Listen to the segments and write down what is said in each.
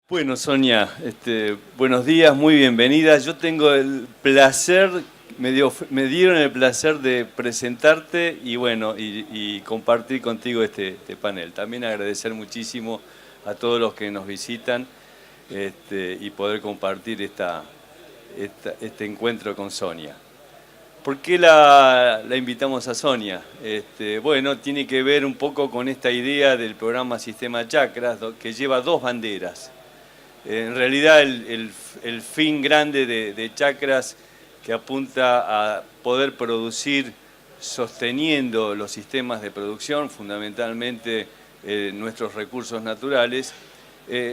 Bueno, Sonia, buenos días, muy bienvenida. Yo tengo el placer, me dieron el placer de presentarte y bueno, y compartir contigo este panel. También agradecer muchísimo a todos los que nos visitan y poder compartir este encuentro con Sonia. ¿Por qué la invitamos a Sonia? Bueno, tiene que ver un poco con esta idea del programa Sistema Chakras, que lleva dos banderas. En realidad el fin grande de Chakras, que apunta a poder producir sosteniendo los sistemas de producción, fundamentalmente nuestros recursos naturales,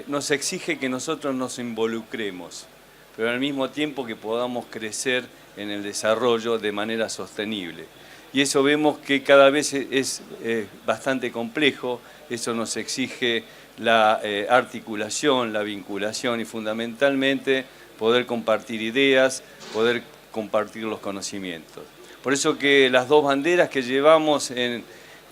nos exige que nosotros nos involucremos, pero al mismo tiempo que podamos crecer en el desarrollo de manera sostenible. Y eso vemos que cada vez es bastante complejo, eso nos exige la articulación, la vinculación y fundamentalmente poder compartir ideas, poder compartir los conocimientos. Por eso que las dos banderas que llevamos en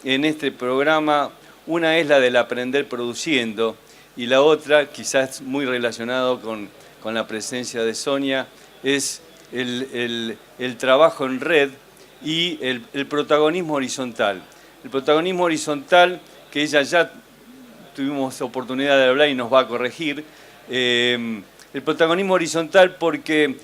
este programa, una es la del aprender produciendo y la otra, quizás muy relacionado con la presencia de Sonia, es el trabajo en red y el protagonismo horizontal. El protagonismo horizontal que ella ya tuvimos oportunidad de hablar y nos va a corregir. El protagonismo horizontal porque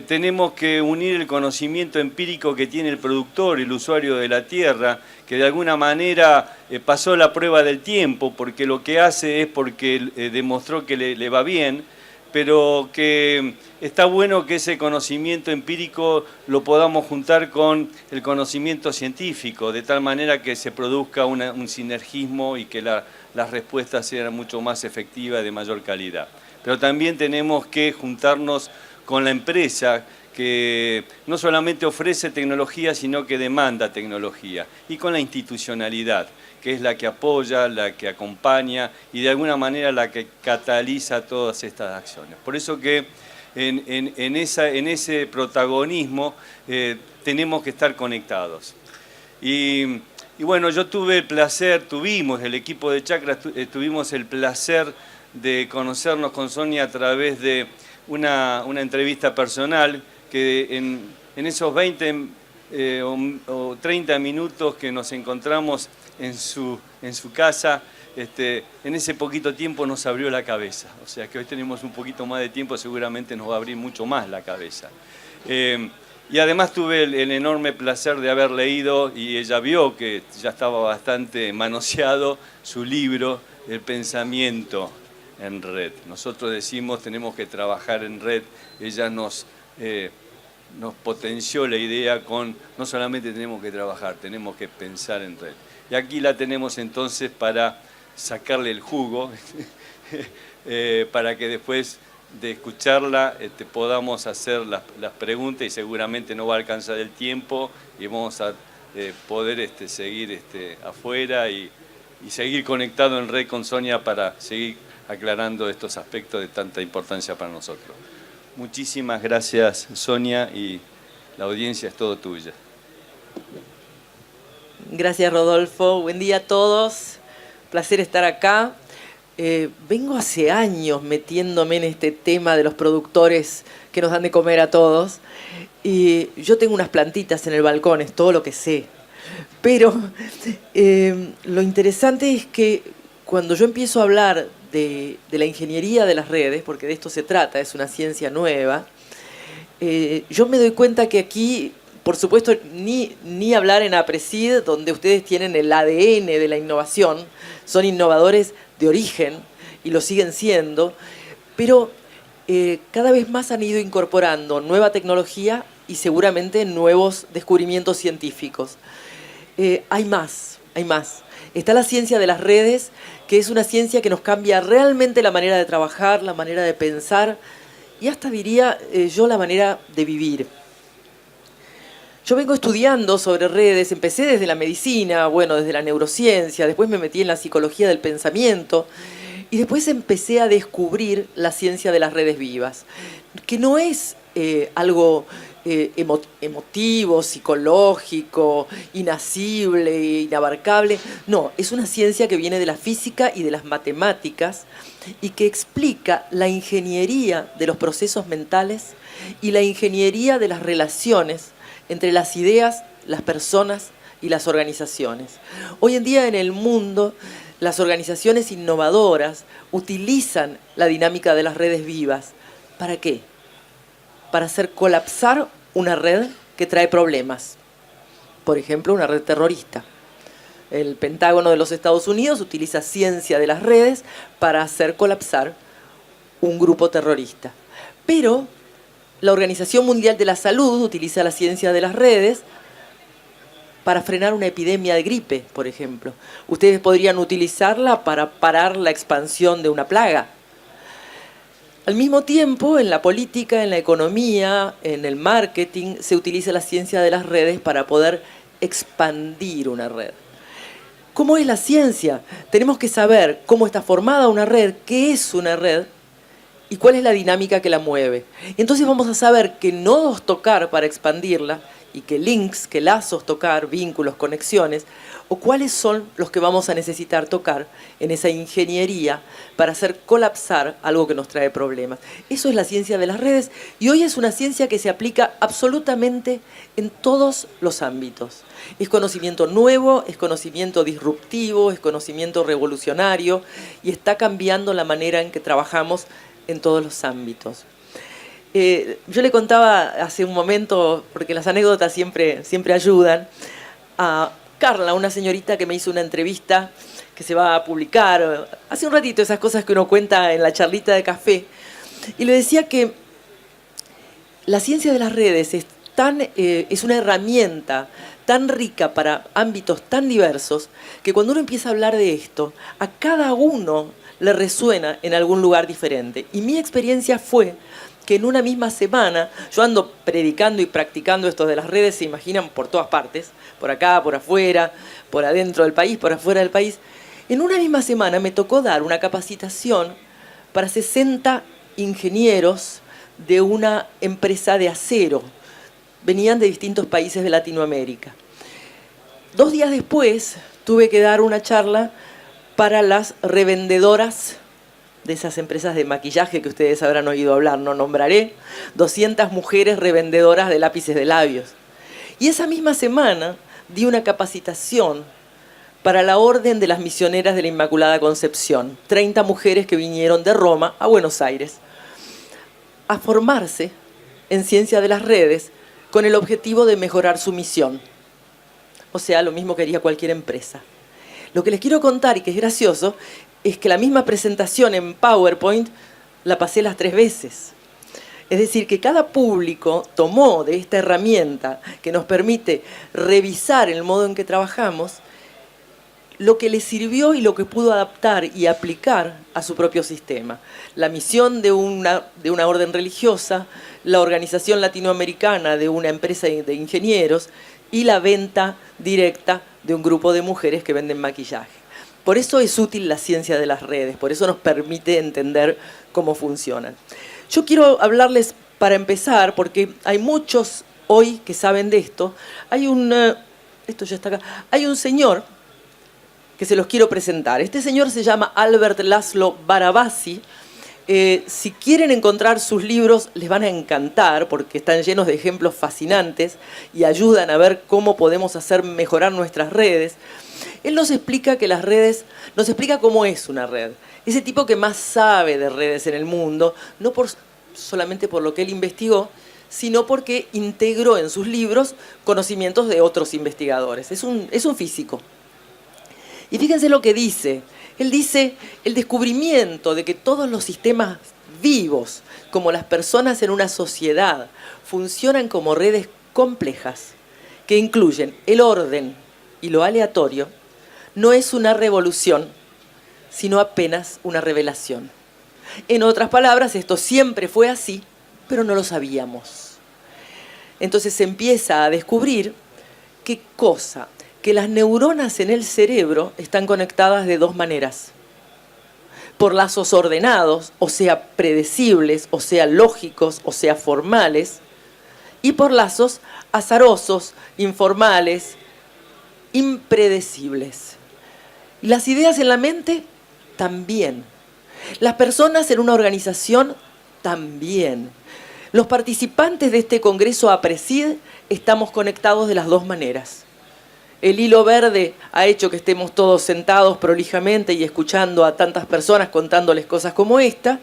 tenemos que unir el conocimiento empírico que tiene el productor, el usuario de la tierra, que de alguna manera pasó la prueba del tiempo, porque lo que hace es porque demostró que le va bien, pero que está bueno que ese conocimiento empírico lo podamos juntar con el conocimiento científico, de tal manera que se produzca un sinergismo y que las respuestas sean mucho más efectivas, de mayor calidad. Pero también tenemos que juntarnos con la empresa que no solamente ofrece tecnología, sino que demanda tecnología, y con la institucionalidad, que es la que apoya, la que acompaña y de alguna manera la que cataliza todas estas acciones. Por eso que en ese protagonismo tenemos que estar conectados. Y bueno, yo tuvimos, el equipo de Chakras, tuvimos el placer de conocernos con Sonia a través de una entrevista personal, que en esos 20 o 30 minutos que nos encontramos en su casa, en ese poquito tiempo nos abrió la cabeza. O sea que hoy tenemos un poquito más de tiempo, seguramente nos va a abrir mucho más la cabeza. Y además tuve el enorme placer de haber leído, y ella vio que ya estaba bastante manoseado, su libro, El pensamiento en red. Nosotros decimos tenemos que trabajar en red. Ella nos potenció la idea con no solamente tenemos que trabajar, tenemos que pensar en red. Y aquí la tenemos entonces para sacarle el jugo, para que después de escucharla podamos hacer las preguntas, y seguramente no va a alcanzar el tiempo y vamos a poder seguir afuera y seguir conectado en red con Sonia para seguir aclarando estos aspectos de tanta importancia para nosotros. Muchísimas gracias, Sonia, y la audiencia es todo tuya. Gracias, Rodolfo. Buen día a todos. Placer estar acá. Vengo hace años metiéndome en este tema de los productores que nos dan de comer a todos. Y yo tengo unas plantitas en el balcón, es todo lo que sé. Pero lo interesante es que cuando yo empiezo a hablar de la ingeniería de las redes, porque de esto se trata, es una ciencia nueva, yo me doy cuenta que aquí, por supuesto, ni hablar en APRESID, donde ustedes tienen el ADN de la innovación, son innovadores de origen y lo siguen siendo, pero cada vez más han ido incorporando nueva tecnología y seguramente nuevos descubrimientos científicos. Hay más. Está la ciencia de las redes, que es una ciencia que nos cambia realmente la manera de trabajar, la manera de pensar y hasta diría yo la manera de vivir. Yo vengo estudiando sobre redes, empecé desde la medicina, bueno, desde la neurociencia, después me metí en la psicología del pensamiento y después empecé a descubrir la ciencia de las redes vivas, que no es algo emotivo, psicológico, inacible, inabarcable. No, es una ciencia que viene de la física y de las matemáticas y que explica la ingeniería de los procesos mentales y la ingeniería de las relaciones entre las ideas, las personas y las organizaciones. Hoy en día en el mundo, las organizaciones innovadoras utilizan la dinámica de las redes vivas. ¿Para qué? Para hacer colapsar una red que trae problemas. Por ejemplo, una red terrorista. El Pentágono de los Estados Unidos utiliza ciencia de las redes para hacer colapsar un grupo terrorista. Pero la Organización Mundial de la Salud utiliza la ciencia de las redes para frenar una epidemia de gripe, por ejemplo. Ustedes podrían utilizarla para parar la expansión de una plaga. Al mismo tiempo, en la política, en la economía, en el marketing, se utiliza la ciencia de las redes para poder expandir una red. ¿Cómo es la ciencia? Tenemos que saber cómo está formada una red, qué es una red y cuál es la dinámica que la mueve. Entonces vamos a saber qué nodos tocar para expandirla y qué links, qué lazos tocar, vínculos, conexiones, o cuáles son los que vamos a necesitar tocar en esa ingeniería para hacer colapsar algo que nos trae problemas. Eso es la ciencia de las redes y hoy es una ciencia que se aplica absolutamente en todos los ámbitos. Es conocimiento nuevo, es conocimiento disruptivo, es conocimiento revolucionario y está cambiando la manera en que trabajamos en todos los ámbitos. Yo le contaba hace un momento, porque las anécdotas siempre ayudan, a Carla, una señorita que me hizo una entrevista que se va a publicar hace un ratito, esas cosas que uno cuenta en la charlita de café, y le decía que la ciencia de las redes es una herramienta tan rica para ámbitos tan diversos que cuando uno empieza a hablar de esto, a cada uno le resuena en algún lugar diferente. Y mi experiencia fue que en una misma semana, yo ando predicando y practicando esto de las redes, se imaginan, por todas partes, por acá, por afuera, por adentro del país, por afuera del país. En una misma semana me tocó dar una capacitación para 60 ingenieros de una empresa de acero. Venían de distintos países de Latinoamérica. 2 días después tuve que dar una charla para las revendedoras de esas empresas de maquillaje que ustedes habrán oído hablar, no nombraré, 200 mujeres revendedoras de lápices de labios. Y esa misma semana di una capacitación para la Orden de las Misioneras de la Inmaculada Concepción, 30 mujeres que vinieron de Roma a Buenos Aires a formarse en ciencia de las redes con el objetivo de mejorar su misión. O sea, lo mismo que haría cualquier empresa. Lo que les quiero contar, y que es gracioso, es que la misma presentación en PowerPoint la pasé las 3 veces. Es decir, que cada público tomó de esta herramienta que nos permite revisar el modo en que trabajamos, lo que le sirvió y lo que pudo adaptar y aplicar a su propio sistema. La misión de una orden religiosa, la organización latinoamericana de una empresa de ingenieros y la venta directa de un grupo de mujeres que venden maquillaje. Por eso es útil la ciencia de las redes, por eso nos permite entender cómo funcionan. Yo quiero hablarles para empezar, porque hay muchos hoy que saben de esto. Esto ya está acá. Hay un señor que se los quiero presentar. Este señor se llama Albert Laszlo Barabasi. Si quieren encontrar sus libros, les van a encantar porque están llenos de ejemplos fascinantes y ayudan a ver cómo podemos hacer mejorar nuestras redes. Él nos explica que las redes, nos explica cómo es una red. Ese tipo que más sabe de redes en el mundo, no solamente por lo que él investigó, sino porque integró en sus libros conocimientos de otros investigadores. Es un físico. Y fíjense lo que dice. Él dice el descubrimiento de que todos los sistemas vivos, como las personas en una sociedad, funcionan como redes complejas que incluyen el orden y lo aleatorio, no es una revolución, sino apenas una revelación. En otras palabras, esto siempre fue así, pero no lo sabíamos. Entonces se empieza a descubrir qué cosa, que las neuronas en el cerebro están conectadas de 2 maneras. Por lazos ordenados, o sea, predecibles, o sea, lógicos, o sea, formales, y por lazos azarosos, informales, impredecibles. Y las ideas en la mente también. Las personas en una organización también. Los participantes de este Congreso APRESID estamos conectados de las dos maneras. El hilo verde ha hecho que estemos todos sentados prolijamente y escuchando a tantas personas contándoles cosas como esta,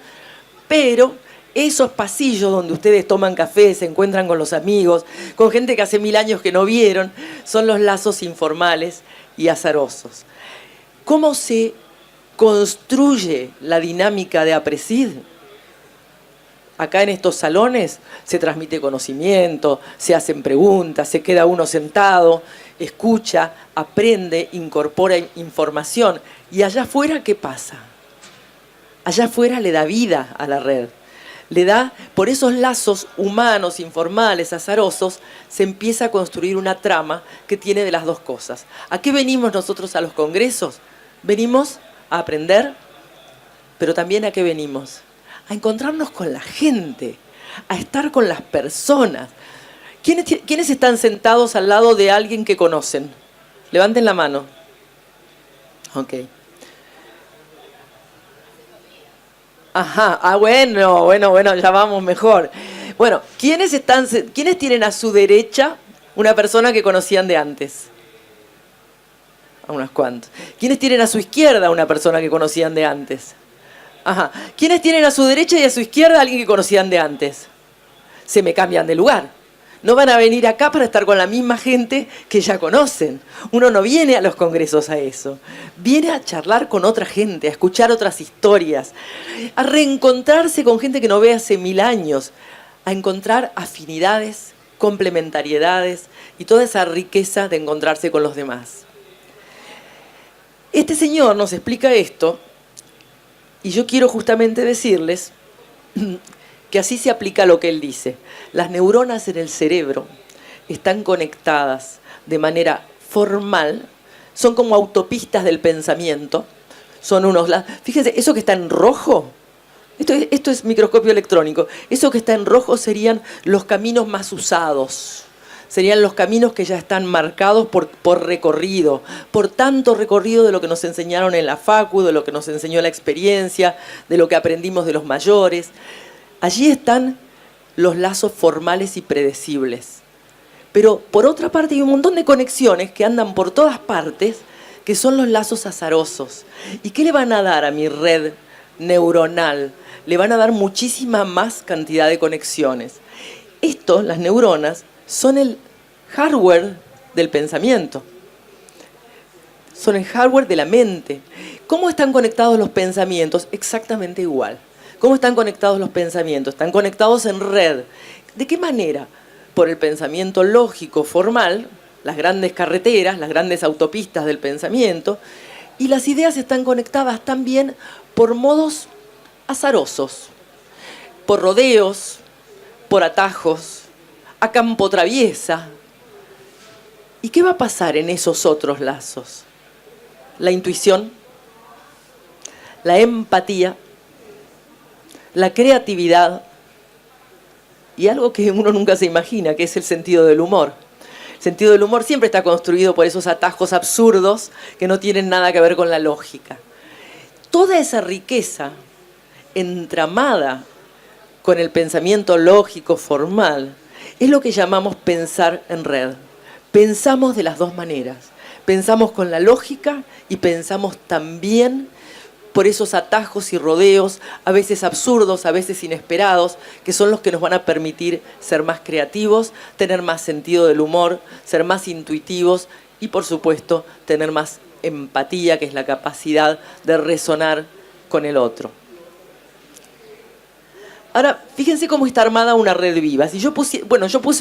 pero esos pasillos donde ustedes toman café, se encuentran con los amigos, con gente que hace 1000 años que no vieron, son los lazos informales y azarosos. ¿Cómo se construye la dinámica de APRESID? Acá en estos salones se transmite conocimiento, se hacen preguntas, se queda uno sentado, escucha, aprende, incorpora información. ¿Y allá afuera qué pasa? Allá afuera le da vida a la red. Le da, por esos lazos humanos, informales, azarosos, se empieza a construir una trama que tiene de las dos cosas. ¿A qué venimos nosotros a los congresos? Venimos a aprender, pero también ¿a qué venimos? A encontrarnos con la gente, a estar con las personas. ¿Quiénes están sentados al lado de alguien que conocen? Levanten la mano. Ok. Ajá, bueno, ya vamos mejor. Bueno, ¿quiénes tienen a su derecha una persona que conocían de antes? A unos cuantos. ¿Quiénes tienen a su izquierda una persona que conocían de antes? Ajá. ¿Quiénes tienen a su derecha y a su izquierda a alguien que conocían de antes? Se me cambian de lugar. No van a venir acá para estar con la misma gente que ya conocen. Uno no viene a los congresos a eso. Viene a charlar con otra gente, a escuchar otras historias, a reencontrarse con gente que no ve hace 1000 años, a encontrar afinidades, complementariedades y toda esa riqueza de encontrarse con los demás. Este señor nos explica esto. Y yo quiero justamente decirles que así se aplica lo que él dice. Las neuronas en el cerebro están conectadas de manera formal, son como autopistas del pensamiento. Fíjense, eso que está en rojo, esto es microscopio electrónico, eso que está en rojo serían los caminos más usados. Serían los caminos que ya están marcados por recorrido, por tanto recorrido de lo que nos enseñaron en la facu, de lo que nos enseñó la experiencia, de lo que aprendimos de los mayores. Allí están los lazos formales y predecibles. Pero por otra parte hay un montón de conexiones que andan por todas partes, que son los lazos azarosos. ¿Y qué le van a dar a mi red neuronal? Le van a dar muchísima más cantidad de conexiones. Esto, las neuronas, son el hardware del pensamiento. Son el hardware de la mente. ¿Cómo están conectados los pensamientos? Exactamente igual. ¿Cómo están conectados los pensamientos? Están conectados en red. ¿De qué manera? Por el pensamiento lógico, formal, las grandes carreteras, las grandes autopistas del pensamiento, y las ideas están conectadas también por modos azarosos, por rodeos, por atajos, a campo traviesa. ¿Y qué va a pasar en esos otros lazos? La intuición, la empatía, la creatividad y algo que uno nunca se imagina, que es el sentido del humor. El sentido del humor siempre está construido por esos atajos absurdos que no tienen nada que ver con la lógica. Toda esa riqueza entramada con el pensamiento lógico formal es lo que llamamos pensar en red. Pensamos de las dos maneras. Pensamos con la lógica y pensamos también por esos atajos y rodeos, a veces absurdos, a veces inesperados, que son los que nos van a permitir ser más creativos, tener más sentido del humor, ser más intuitivos y, por supuesto, tener más empatía, que es la capacidad de resonar con el otro. Ahora, fíjense cómo está armada una red viva. Si yo puse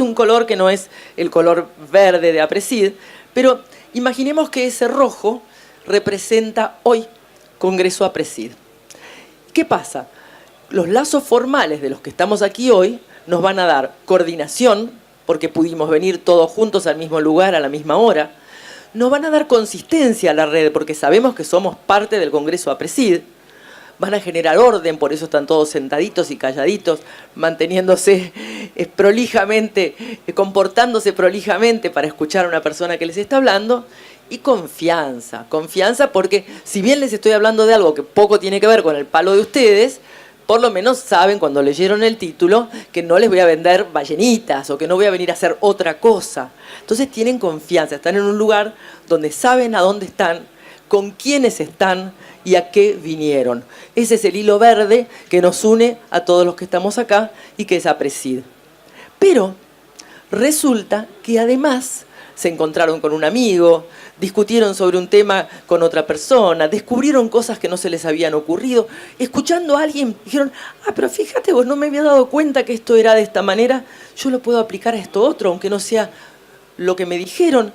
un color que no es el color verde de APRESID, pero imaginemos que ese rojo representa hoy Congreso APRESID. ¿Qué pasa? Los lazos formales de los que estamos aquí hoy nos van a dar coordinación, porque pudimos venir todos juntos al mismo lugar a la misma hora. Nos van a dar consistencia a la red, porque sabemos que somos parte del Congreso APRESID. van a generar orden, por eso están todos sentaditos y calladitos, manteniéndose prolijamente, comportándose prolijamente para escuchar a una persona que les está hablando. Y confianza porque si bien les estoy hablando de algo que poco tiene que ver con el palo de ustedes, por lo menos saben cuando leyeron el título que no les voy a vender ballenitas o que no voy a venir a hacer otra cosa. Entonces tienen confianza, están en un lugar donde saben a dónde están, con quiénes están y a qué vinieron. Ese es el hilo verde que nos une a todos los que estamos acá y que es APRESID. Pero resulta que además se encontraron con un amigo, discutieron sobre un tema con otra persona, descubrieron cosas que no se les habían ocurrido, escuchando a alguien, dijeron, pero fíjate vos, no me había dado cuenta que esto era de esta manera, yo lo puedo aplicar a esto otro, aunque no sea lo que me dijeron.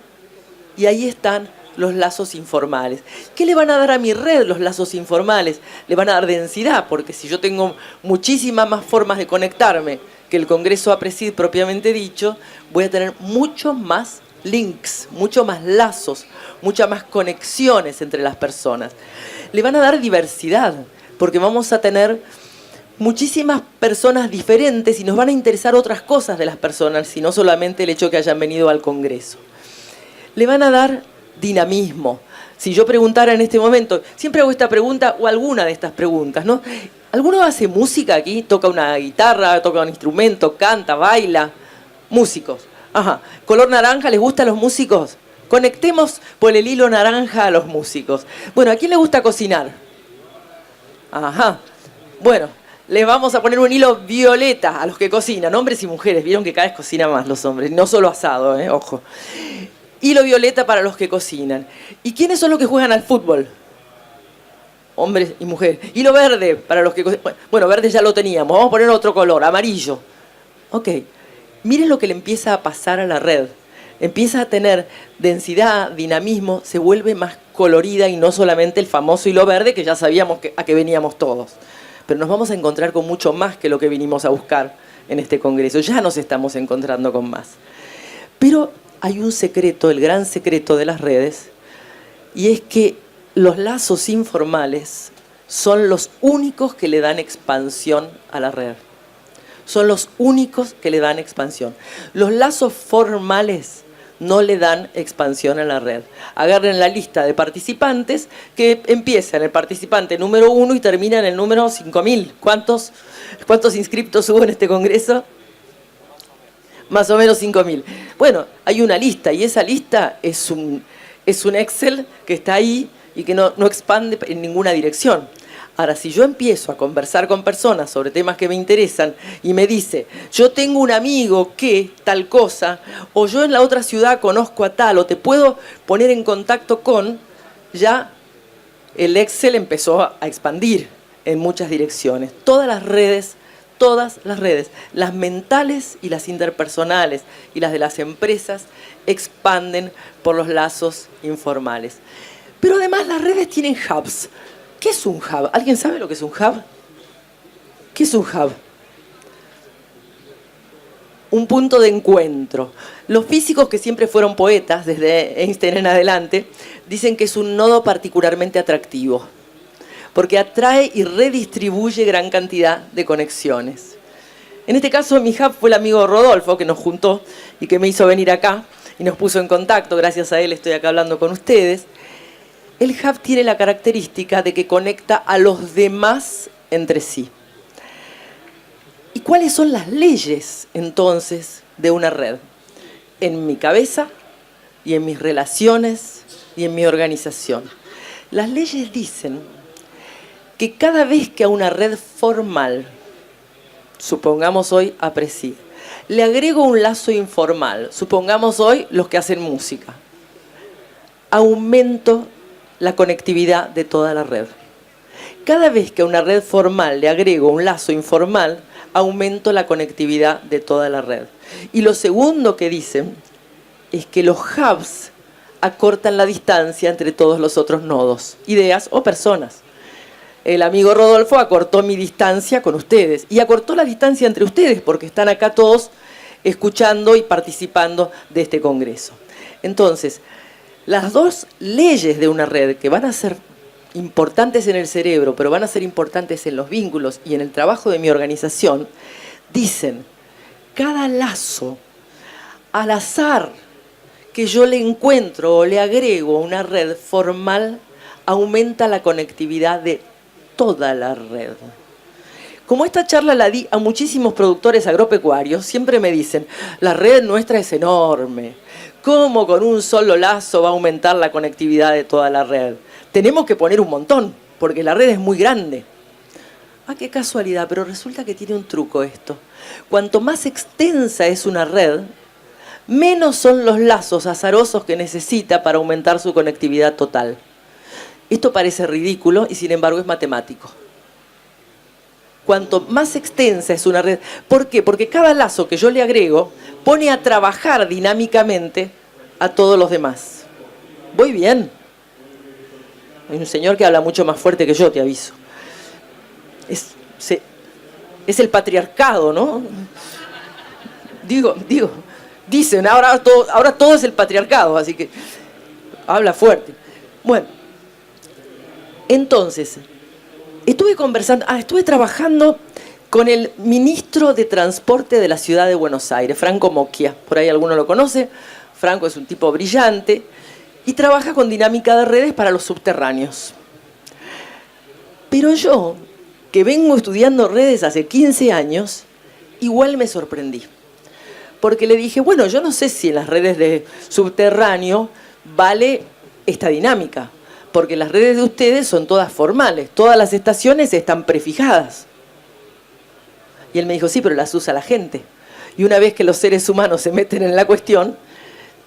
Y ahí están los lazos informales. ¿Qué le van a dar a mi red los lazos informales? Le van a dar densidad, porque si yo tengo muchísimas más formas de conectarme que el Congreso APRESID propiamente dicho, voy a tener mucho más links, mucho más lazos, muchas más conexiones entre las personas. Le van a dar diversidad, porque vamos a tener muchísimas personas diferentes y nos van a interesar otras cosas de las personas, y no solamente el hecho que hayan venido al Congreso. Le van a dar dinamismo. Si yo preguntara en este momento, siempre hago esta pregunta o alguna de estas preguntas, ¿no? ¿Alguno hace música aquí? ¿Toca una guitarra, toca un instrumento, canta, baila? Músicos. Ajá. ¿Color naranja les gusta a los músicos? Conectemos por el hilo naranja a los músicos. Bueno, ¿a quién le gusta cocinar? Ajá. Bueno, les vamos a poner un hilo violeta a los que cocinan, hombres y mujeres. Vieron que cada vez cocinan más los hombres, no solo asado, ojo. Hilo violeta para los que cocinan. ¿Y quiénes son los que juegan al fútbol? Hombres y mujeres. Hilo verde para los que cocinan. Bueno, verde ya lo teníamos. Vamos a poner otro color, amarillo. Ok. Miren lo que le empieza a pasar a la red. Empieza a tener densidad, dinamismo, se vuelve más colorida y no solamente el famoso hilo verde que ya sabíamos a qué veníamos todos. Pero nos vamos a encontrar con mucho más que lo que vinimos a buscar en este congreso. Ya nos estamos encontrando con más. Pero hay un secreto, el gran secreto de las redes, y es que los lazos informales son los únicos que le dan expansión a la red. Son los únicos que le dan expansión. Los lazos formales no le dan expansión a la red. Agarren la lista de participantes que empieza en el participante número 1 y termina en el número 5.000. ¿Cuántos inscriptos hubo en este congreso? Más o menos 5.000. Bueno, hay una lista y esa lista es un Excel que está ahí y que no expande en ninguna dirección. Ahora, si yo empiezo a conversar con personas sobre temas que me interesan y me dice, yo tengo un amigo que tal cosa, o yo en la otra ciudad conozco a tal, o te puedo poner en contacto con, ya el Excel empezó a expandir en muchas direcciones. Todas las redes, las mentales y las interpersonales y las de las empresas, expanden por los lazos informales. Pero además las redes tienen hubs. ¿Qué es un hub? ¿Alguien sabe lo que es un hub? ¿Qué es un hub? Un punto de encuentro. Los físicos que siempre fueron poetas, desde Einstein en adelante, dicen que es un nodo particularmente atractivo, porque atrae y redistribuye gran cantidad de conexiones. En este caso, mi hub fue el amigo Rodolfo, que nos juntó y que me hizo venir acá y nos puso en contacto. Gracias a él estoy acá hablando con ustedes. El hub tiene la característica de que conecta a los demás entre sí. ¿Y cuáles son las leyes, entonces, de una red? En mi cabeza y en mis relaciones y en mi organización. Las leyes dicen que cada vez que a una red formal, supongamos hoy APRESID, le agrego un lazo informal, supongamos hoy los que hacen música, aumento la conectividad de toda la red. Cada vez que a una red formal le agrego un lazo informal, aumento la conectividad de toda la red. Y lo segundo que dicen es que los hubs acortan la distancia entre todos los otros nodos, ideas o personas. El amigo Rodolfo acortó mi distancia con ustedes y acortó la distancia entre ustedes porque están acá todos escuchando y participando de este congreso. Entonces, las dos leyes de una red que van a ser importantes en el cerebro, pero van a ser importantes en los vínculos y en el trabajo de mi organización, dicen, cada lazo al azar que yo le encuentro o le agrego a una red formal aumenta la conectividad de toda la red. Como esta charla la di a muchísimos productores agropecuarios, siempre me dicen, la red nuestra es enorme. ¿Cómo con un solo lazo va a aumentar la conectividad de toda la red? Tenemos que poner un montón, porque la red es muy grande. Ah, qué casualidad, pero resulta que tiene un truco esto. Cuanto más extensa es una red, menos son los lazos azarosos que necesita para aumentar su conectividad total. Esto parece ridículo y sin embargo es matemático. Cuanto más extensa es una red. ¿Por qué? Porque cada lazo que yo le agrego pone a trabajar dinámicamente a todos los demás. ¿Voy bien? Hay un señor que habla mucho más fuerte que yo, te aviso. Es el patriarcado, ¿no? Dicen, ahora todo es el patriarcado, así que habla fuerte. Bueno, entonces, estuve trabajando con el ministro de Transporte de la ciudad de Buenos Aires, Franco Mocchia. Por ahí alguno lo conoce. Franco es un tipo brillante y trabaja con dinámica de redes para los subterráneos. Pero yo, que vengo estudiando redes hace 15 años, igual me sorprendí. Porque le dije, bueno, yo no sé si en las redes de subterráneo vale esta dinámica. Porque las redes de ustedes son todas formales, todas las estaciones están prefijadas. Y él me dijo, sí, pero las usa la gente. Y una vez que los seres humanos se meten en la cuestión,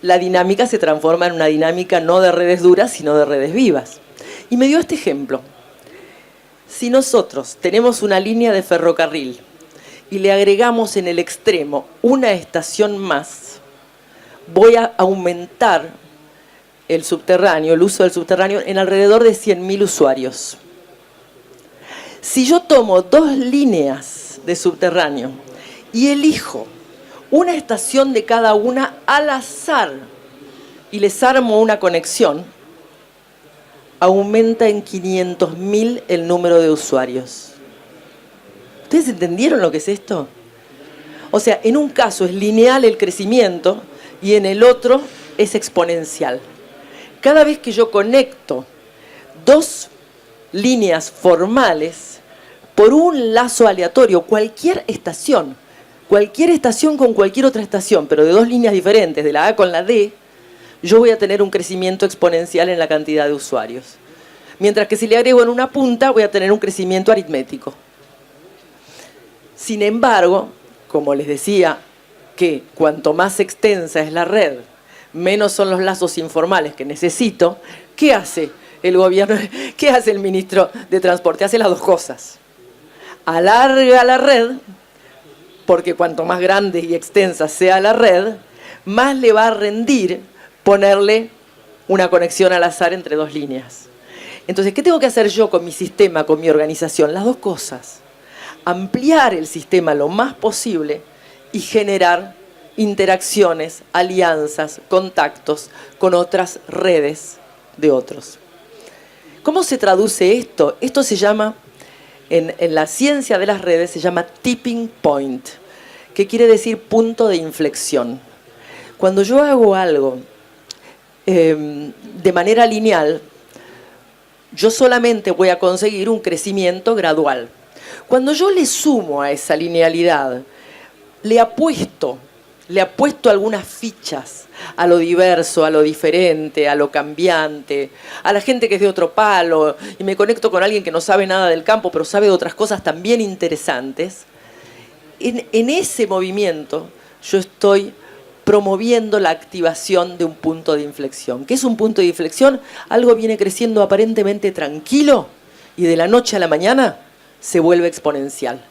la dinámica se transforma en una dinámica no de redes duras, sino de redes vivas. Y me dio este ejemplo. Si nosotros tenemos una línea de ferrocarril y le agregamos en el extremo una estación más, voy a aumentar el uso del subterráneo, en alrededor de 100.000 usuarios. Si yo tomo 2 líneas de subterráneo y elijo una estación de cada una al azar y les armo una conexión, aumenta en 500.000 el número de usuarios. ¿Ustedes entendieron lo que es esto? O sea, en un caso es lineal el crecimiento y en el otro es exponencial. Cada vez que yo conecto 2 líneas formales por un lazo aleatorio, cualquier estación con cualquier otra estación, pero de 2 líneas diferentes, de la A con la D, yo voy a tener un crecimiento exponencial en la cantidad de usuarios. Mientras que si le agrego en una punta, voy a tener un crecimiento aritmético. Sin embargo, como les decía, que cuanto más extensa es la red, menos son los lazos informales que necesito, ¿qué hace el gobierno? ¿Qué hace el ministro de Transporte? Hace las 2 cosas. Alarga la red, porque cuanto más grande y extensa sea la red, más le va a rendir ponerle una conexión al azar entre 2 líneas. Entonces, ¿qué tengo que hacer yo con mi sistema, con mi organización? Las 2 cosas. Ampliar el sistema lo más posible y generar interacciones, alianzas, contactos con otras redes de otros. ¿Cómo se traduce esto? Esto se llama, en la ciencia de las redes, se llama tipping point, que quiere decir punto de inflexión. Cuando yo hago algo de manera lineal, yo solamente voy a conseguir un crecimiento gradual. Cuando yo le sumo a esa linealidad, le apuesto algunas fichas a lo diverso, a lo diferente, a lo cambiante, a la gente que es de otro palo, y me conecto con alguien que no sabe nada del campo, pero sabe de otras cosas también interesantes. En ese movimiento yo estoy promoviendo la activación de un punto de inflexión. ¿Qué es un punto de inflexión? Algo viene creciendo aparentemente tranquilo y de la noche a la mañana se vuelve exponencial.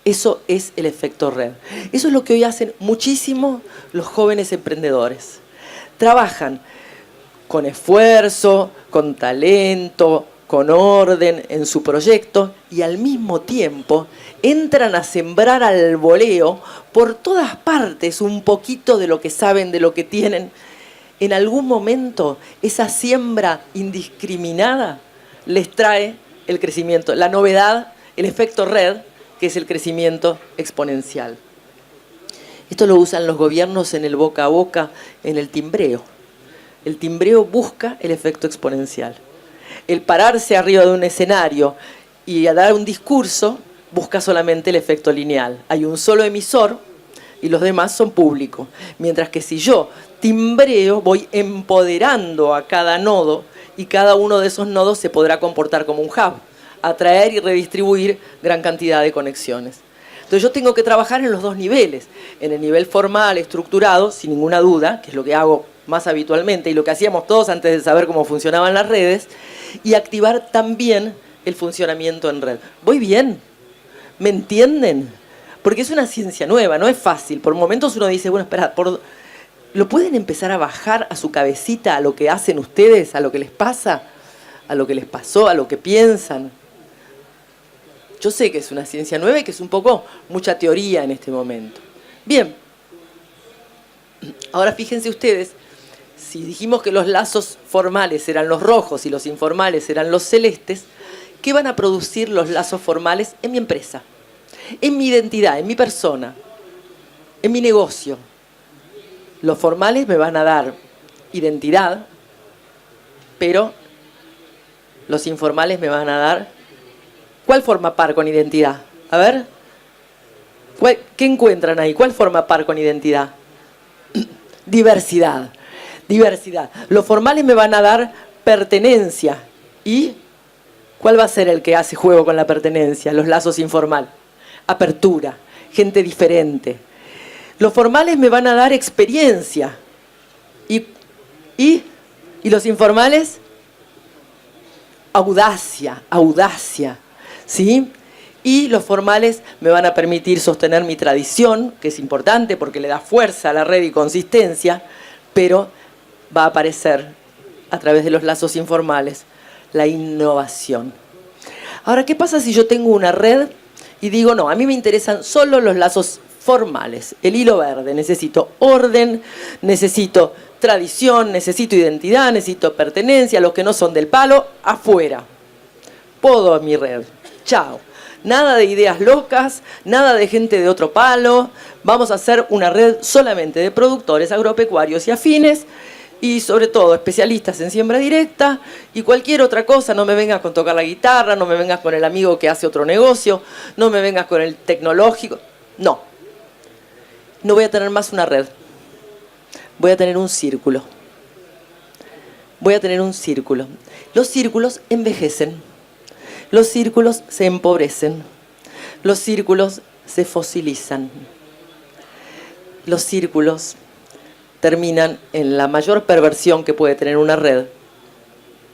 Eso es el efecto red. Eso es lo que hoy hacen muchísimo los jóvenes emprendedores. Trabajan con esfuerzo, con talento, con orden en su proyecto y al mismo tiempo entran a sembrar al voleo por todas partes un poquito de lo que saben, de lo que tienen. En algún momento esa siembra indiscriminada les trae el crecimiento, la novedad, el efecto red, que es el crecimiento exponencial. Esto lo usan los gobiernos en el boca a boca, en el timbreo. El timbreo busca el efecto exponencial. El pararse arriba de un escenario y a dar un discurso busca solamente el efecto lineal. Hay un solo emisor y los demás son públicos. Mientras que si yo timbreo, voy empoderando a cada nodo y cada uno de esos nodos se podrá comportar como un hub, atraer y redistribuir gran cantidad de conexiones. Entonces yo tengo que trabajar en los dos niveles, en el nivel formal, estructurado, sin ninguna duda, que es lo que hago más habitualmente y lo que hacíamos todos antes de saber cómo funcionaban las redes, y activar también el funcionamiento en red. ¿Voy bien? ¿Me entienden? Porque es una ciencia nueva, no es fácil. Por momentos uno dice, bueno, espera, ¿lo pueden empezar a bajar a su cabecita a lo que hacen ustedes, a lo que les pasa, a lo que les pasó, a lo que piensan? Yo sé que es una ciencia nueva y que es un poco mucha teoría en este momento. Bien, ahora fíjense ustedes, si dijimos que los lazos formales eran los rojos y los informales eran los celestes, ¿qué van a producir los lazos formales en mi empresa? En mi identidad, en mi persona, en mi negocio. Los formales me van a dar identidad, pero los informales me van a dar... ¿Cuál forma par con identidad? A ver, ¿qué encuentran ahí? ¿Cuál forma par con identidad? Diversidad. Diversidad. Los formales me van a dar pertenencia. ¿Y cuál va a ser el que hace juego con la pertenencia? Los lazos informales. Apertura. Gente diferente. Los formales me van a dar experiencia. ¿Y los informales? Audacia. Audacia. ¿Sí? Y los formales me van a permitir sostener mi tradición, que es importante porque le da fuerza a la red y consistencia, pero va a aparecer a través de los lazos informales la innovación. Ahora, ¿qué pasa si yo tengo una red y digo, no, a mí me interesan solo los lazos formales, el hilo verde, necesito orden, necesito tradición, necesito identidad, necesito pertenencia, los que no son del palo, afuera. Podo a mi red. Chao. Nada de ideas locas, nada de gente de otro palo. Vamos a hacer una red solamente de productores agropecuarios y afines y sobre todo especialistas en siembra directa y cualquier otra cosa. No me vengas con tocar la guitarra, no me vengas con el amigo que hace otro negocio, no me vengas con el tecnológico. No. No voy a tener más una red. Voy a tener un círculo. Voy a tener un círculo. Los círculos envejecen. Los círculos se empobrecen, los círculos se fosilizan, los círculos terminan en la mayor perversión que puede tener una red,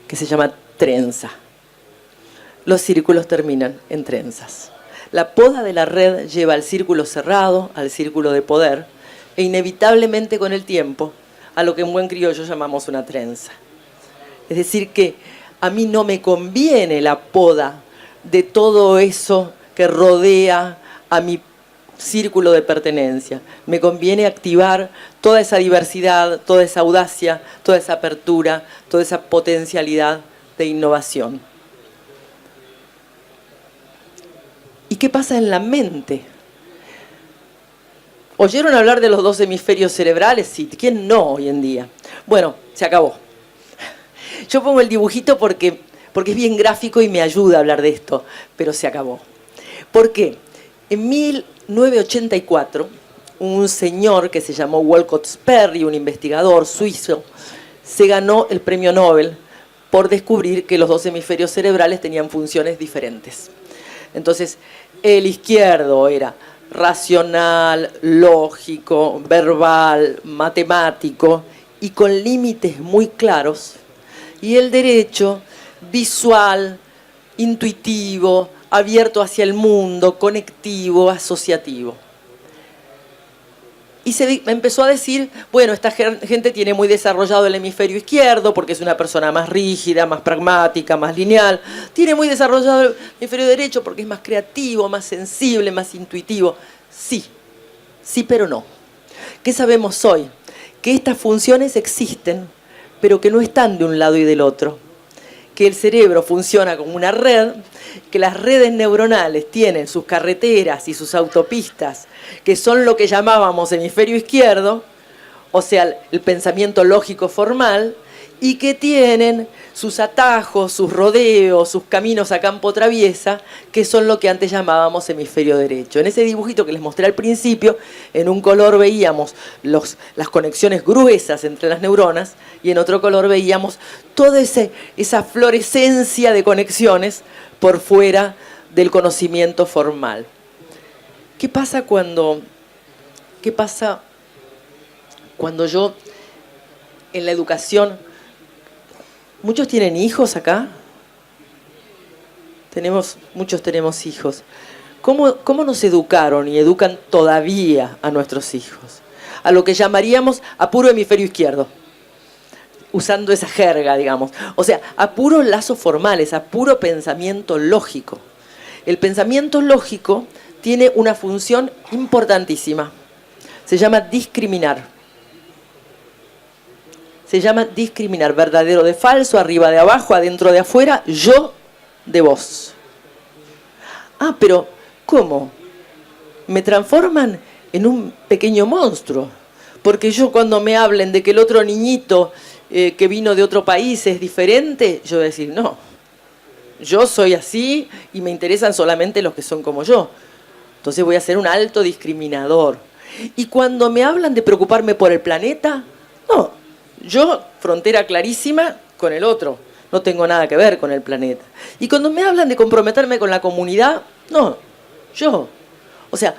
que se llama trenza. Los círculos terminan en trenzas. La poda de la red lleva al círculo cerrado, al círculo de poder, e inevitablemente con el tiempo a lo que en buen criollo llamamos una trenza. Es decir que a mí no me conviene la poda de todo eso que rodea a mi círculo de pertenencia. Me conviene activar toda esa diversidad, toda esa audacia, toda esa apertura, toda esa potencialidad de innovación. ¿Y qué pasa en la mente? ¿Oyeron hablar de los dos hemisferios cerebrales? Sí, ¿quién no hoy en día? Bueno, se acabó. Yo pongo el dibujito porque es bien gráfico y me ayuda a hablar de esto, pero se acabó. ¿Por qué? En 1984, un señor que se llamó Walcott Sperry, un investigador suizo, se ganó el premio Nobel por descubrir que los dos hemisferios cerebrales tenían funciones diferentes. Entonces, el izquierdo era racional, lógico, verbal, matemático y con límites muy claros, y el derecho visual, intuitivo, abierto hacia el mundo, conectivo, asociativo. Y se empezó a decir, bueno, esta gente tiene muy desarrollado el hemisferio izquierdo porque es una persona más rígida, más pragmática, más lineal. Tiene muy desarrollado el hemisferio derecho porque es más creativo, más sensible, más intuitivo. Sí, sí, pero no. ¿Qué sabemos hoy? Que estas funciones existen, pero que no están de un lado y del otro. que el cerebro funciona como una red, que las redes neuronales tienen sus carreteras y sus autopistas, que son lo que llamábamos hemisferio izquierdo, o sea, el pensamiento lógico formal, y que tienen sus atajos, sus rodeos, sus caminos a campo traviesa, que son lo que antes llamábamos hemisferio derecho. En ese dibujito que les mostré al principio, en un color veíamos las conexiones gruesas entre las neuronas y en otro color veíamos toda esa fluorescencia de conexiones por fuera del conocimiento formal. ¿Qué pasa cuando yo en la educación... ¿Muchos tienen hijos acá? Muchos tenemos hijos. ¿Cómo nos educaron y educan todavía a nuestros hijos? A lo que llamaríamos a puro hemisferio izquierdo, usando esa jerga, digamos. O sea, a puros lazos formales, a puro pensamiento lógico. El pensamiento lógico tiene una función importantísima. Se llama discriminar. Se llama discriminar, verdadero de falso, arriba de abajo, adentro de afuera, yo de vos. Ah, pero ¿cómo? Me transforman en un pequeño monstruo. Porque yo cuando me hablen de que el otro niñito que vino de otro país es diferente, yo voy a decir, no, yo soy así y me interesan solamente los que son como yo. Entonces voy a ser un alto discriminador. Y cuando me hablan de preocuparme por el planeta, no. Yo, frontera clarísima con el otro, no tengo nada que ver con el planeta. Y cuando me hablan de comprometerme con la comunidad, no, yo. O sea,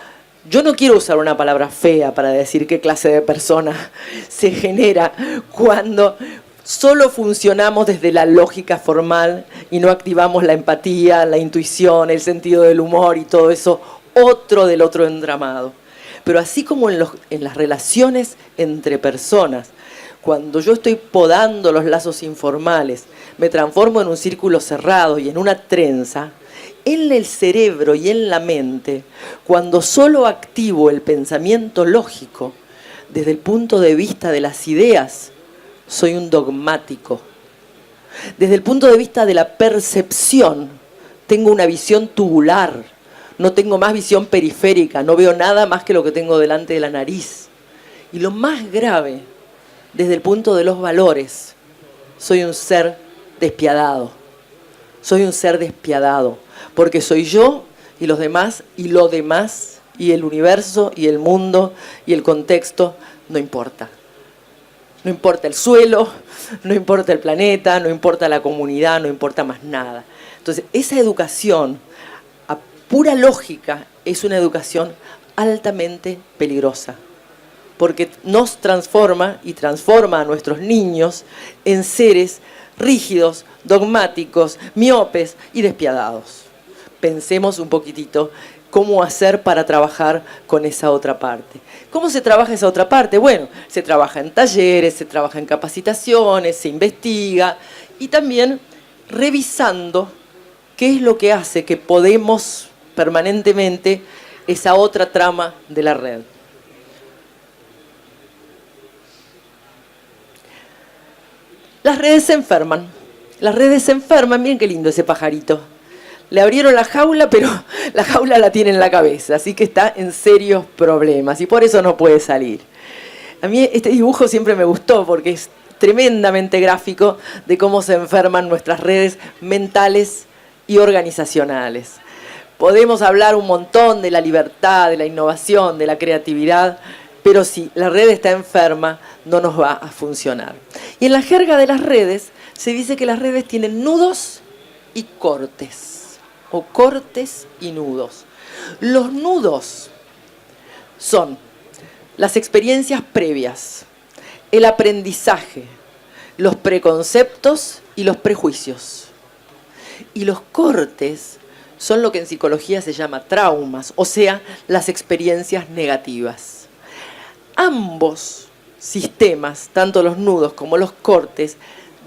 yo no quiero usar una palabra fea para decir qué clase de persona se genera cuando solo funcionamos desde la lógica formal y no activamos la empatía, la intuición, el sentido del humor y todo eso, otro del otro entramado. Pero así como en las relaciones entre personas, cuando yo estoy podando los lazos informales, me transformo en un círculo cerrado y en una trenza, en el cerebro y en la mente, cuando solo activo el pensamiento lógico, desde el punto de vista de las ideas, soy un dogmático. Desde el punto de vista de la percepción, tengo una visión tubular, no tengo más visión periférica, no veo nada más que lo que tengo delante de la nariz. Y lo más grave, desde el punto de los valores, soy un ser despiadado. Soy un ser despiadado, porque soy yo y los demás, y lo demás, y el universo, y el mundo, y el contexto, no importa. No importa el suelo, no importa el planeta, no importa la comunidad, no importa más nada. Entonces, esa educación, a pura lógica, es una educación altamente peligrosa, porque nos transforma y transforma a nuestros niños en seres rígidos, dogmáticos, miopes y despiadados. Pensemos un poquitito cómo hacer para trabajar con esa otra parte. ¿Cómo se trabaja esa otra parte? Bueno, se trabaja en talleres, se trabaja en capacitaciones, se investiga y también revisando qué es lo que hace que podemos permanentemente esa otra trama de la red. Las redes se enferman. Las redes se enferman. Miren qué lindo ese pajarito. Le abrieron la jaula, pero la jaula la tiene en la cabeza, así que está en serios problemas y por eso no puede salir. A mí este dibujo siempre me gustó porque es tremendamente gráfico de cómo se enferman nuestras redes mentales y organizacionales. Podemos hablar un montón de la libertad, de la innovación, de la creatividad, pero si la red está enferma, no nos va a funcionar. Y en la jerga de las redes se dice que las redes tienen nudos y cortes, o cortes y nudos. Los nudos son las experiencias previas, el aprendizaje, los preconceptos y los prejuicios. Y los cortes son lo que en psicología se llama traumas, o sea, las experiencias negativas. Ambos sistemas, tanto los nudos como los cortes,